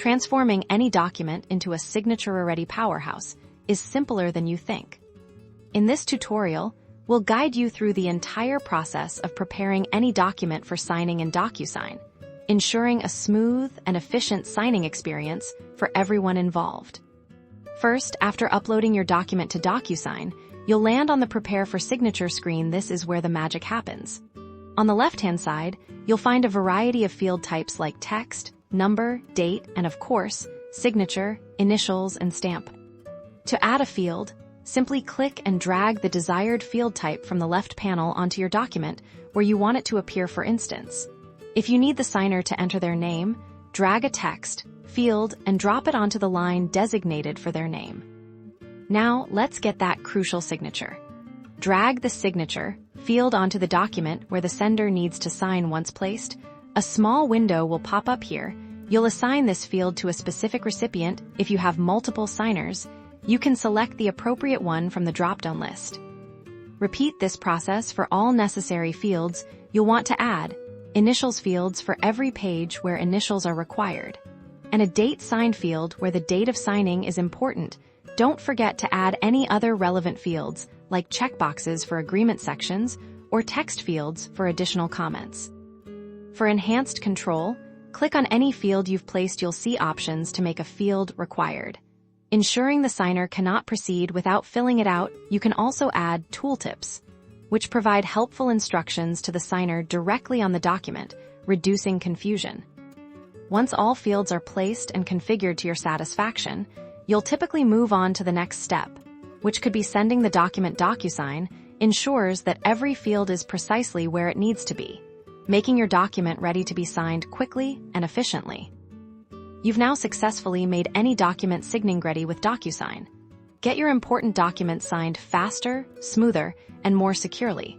Transforming any document into a signature-ready powerhouse is simpler than you think. In this tutorial, we'll guide you through the entire process of preparing any document for signing in DocuSign, ensuring a smooth and efficient signing experience for everyone involved. First, after uploading your document to DocuSign, you'll land on the Prepare for Signature screen. This is where the magic happens. On the left-hand side, you'll find a variety of field types like text, number, date, and of course, signature, initials, and stamp. To add a field, simply click and drag the desired field type from the left panel onto your document where you want it to appear. For instance, if you need the signer to enter their name, drag a text field and drop it onto the line designated for their name. Now, let's get that crucial signature. Drag the signature field onto the document where the sender needs to sign. Once placed, a small window will pop up here. You'll assign this field to a specific recipient. If you have multiple signers, you can select the appropriate one from the drop-down list. Repeat this process for all necessary fields. You'll want to add initials fields for every page where initials are required, and a date sign field where the date of signing is important. Don't forget to add any other relevant fields, like checkboxes for agreement sections or text fields for additional comments. For enhanced control, click on any field you've placed. You'll see options to make a field required. Ensuring the signer cannot proceed without filling it out, you can also add Tooltips, which provide helpful instructions to the signer directly on the document, reducing confusion. Once all fields are placed and configured to your satisfaction, you'll typically move on to the next step, which could be sending the document. DocuSign ensures that every field is precisely where it needs to be, making your document ready to be signed quickly and efficiently. You've now successfully made any document signing ready with DocuSign. Get your important documents signed faster, smoother, and more securely.